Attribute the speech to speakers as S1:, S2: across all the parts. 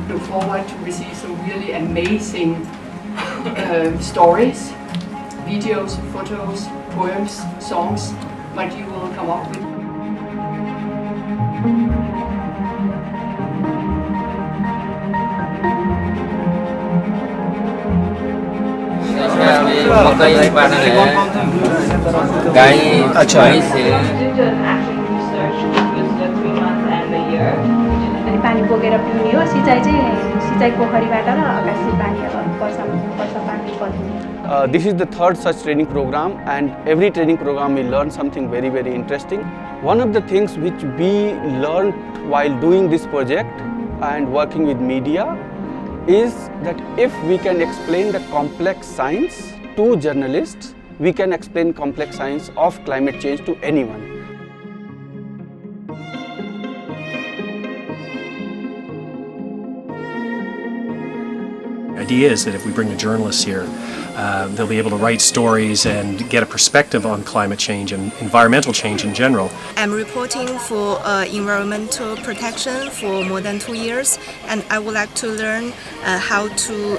S1: Look forward to receive some really amazing stories, videos, photos, poems, songs, what you will come up with.
S2: पानी बोकेर पिउने हो सिँचाइ चाहिँ सिँचाइ पोखरीबाट र आकाशी पानी अब वर्षा पानी पर्ने.
S3: This is the third such training program, and every training program we learn something very, very interesting. One of the things which we learned while doing this project and working with media is that if we can explain the complex science to journalists, we can explain complex science of climate change to anyone.
S4: The idea is that if we bring the journalists here, they'll be able to write stories and get a perspective on climate change and environmental change in general.
S5: I'm reporting for environmental protection for more than 2 years, and I would like to learn how to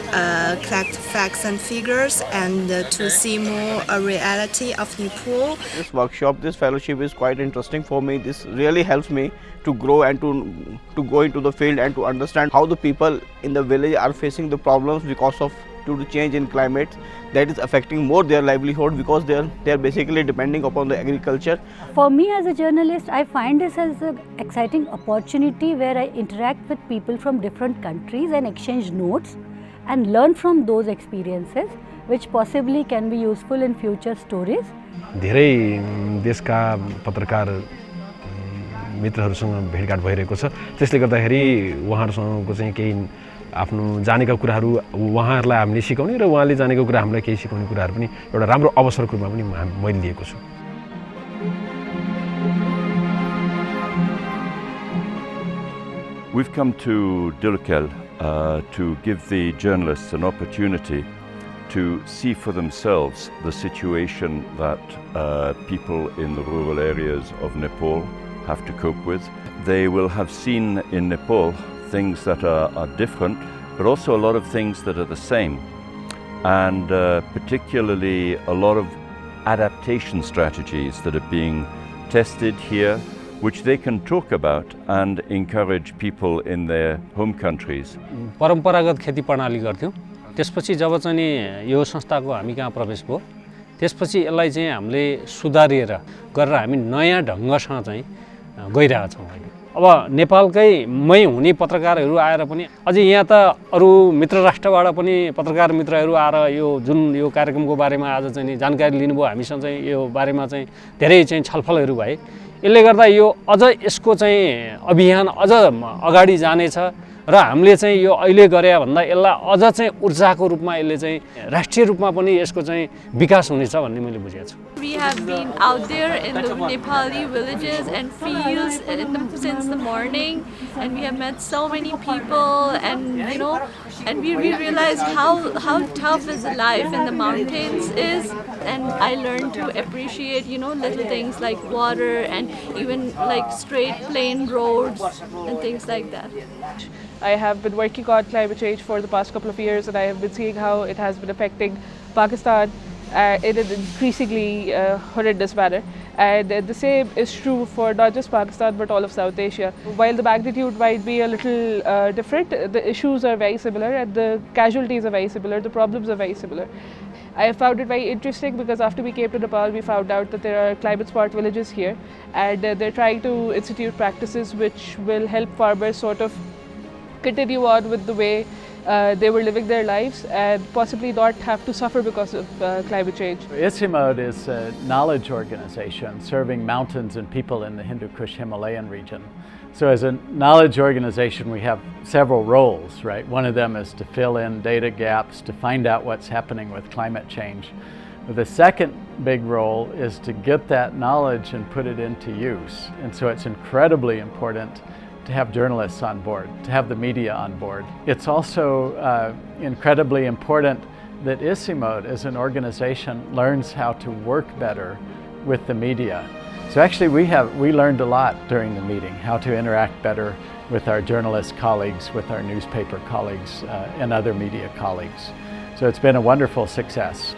S5: collect facts and figures and to see more a reality of Nepal.
S6: This workshop, this fellowship is quite interesting for me. This really helps me to grow and to go into the field and to understand how the people in the village are facing the problems because of due to change in climate that is affecting more their livelihood, because they are basically depending upon the agriculture.
S7: For me as a journalist, I find this as an exciting opportunity where I interact with people from different countries and exchange notes and learn from those experiences, which possibly can be useful in future stories.
S8: धेरै देशका पत्रकार मित्रहरूसँग भेटघाट भइरहेको छ, त्यसले गर्दाखेरि उहाँहरूसँगको चाहिँ केही आफ्नो जानेका कुराहरू उहाँहरूलाई हामीले सिकाउने र उहाँले जानेको कुरा हामीलाई केही सिकाउने कुराहरू पनि एउटा राम्रो अवसरको रूपमा पनि मैले लिएको छु.
S9: We've come to Dilkel to give the journalists an opportunity to see for themselves the situation that people in the rural areas of Nepal have to cope with. They will have seen in Nepal things that are different, but also a lot of things that are the same, and particularly a lot of adaptation strategies that are being tested here, which they can talk about and encourage people in their home countries.
S10: परम्परागत खेती प्रणाली गर्थ्यौं, त्यसपछि जब चाहिँ यो संस्थाको हामी कहाँ प्रवेश भयो, त्यसपछि यसलाई चाहिँ हामीले सुधारेर गरेर हामी नयाँ ढंगसँग चाहिँ गइरहेका छौं. अब नेपालकै मै हुने पत्रकारहरू आएर पनि अझै यहाँ त अरु मित्र राष्ट्रबाट पनि पत्रकार मित्रहरू आएर यो जुन यो कार्यक्रमको बारेमा आज चाहिँ जानकारी लिनुभयो, हामीसँग चाहिँ यो बारेमा चाहिँ धेरै चाहिँ छलफलहरू भए. यसले गर्दा यो अझ यसको चाहिँ अभियान अझ अगाडि जानेछ र हामीले चाहिँ यो अहिले गरे भन्दा यसलाई अझ चाहिँ ऊर्जाको रूपमा यसले चाहिँ राष्ट्रिय रूपमा पनि यसको चाहिँ विकास हुनेछ भन्ने मैले बुझेको छु.
S11: We have been out there in the Nepali villages and fields since the morning, and we have met so many people, and you know, and we realized how tough is life in the mountains is, and I learned to appreciate, you know, little things like water and even like straight plain roads and things like that.
S12: I have been working on climate change for the past couple of years, and I have been seeing how it has been affecting Pakistan in an increasingly horrendous manner. And the same is true for not just Pakistan but all of South Asia. While the magnitude might be a little different, the issues are very similar and the casualties are very similar, the problems are very similar. I have found it very interesting because after we came to Nepal, we found out that there are climate smart villages here, and they're trying to institute practices which will help farmers sort of continue on with the way they were living their lives and possibly not have to suffer because of climate change.
S13: ICIMOD is a knowledge organization serving mountains and people in the Hindu Kush Himalayan region. So as a knowledge organization, we have several roles, right? One of them is to fill in data gaps, to find out what's happening with climate change. The second big role is to get that knowledge and put it into use. And so it's incredibly important to have journalists on board, to have the media on board. It's also incredibly important that ICIMOD as an organization learns how to work better with the media. So actually we learned a lot during the meeting, how to interact better with our journalist colleagues, with our newspaper colleagues, and other media colleagues. So it's been a wonderful success.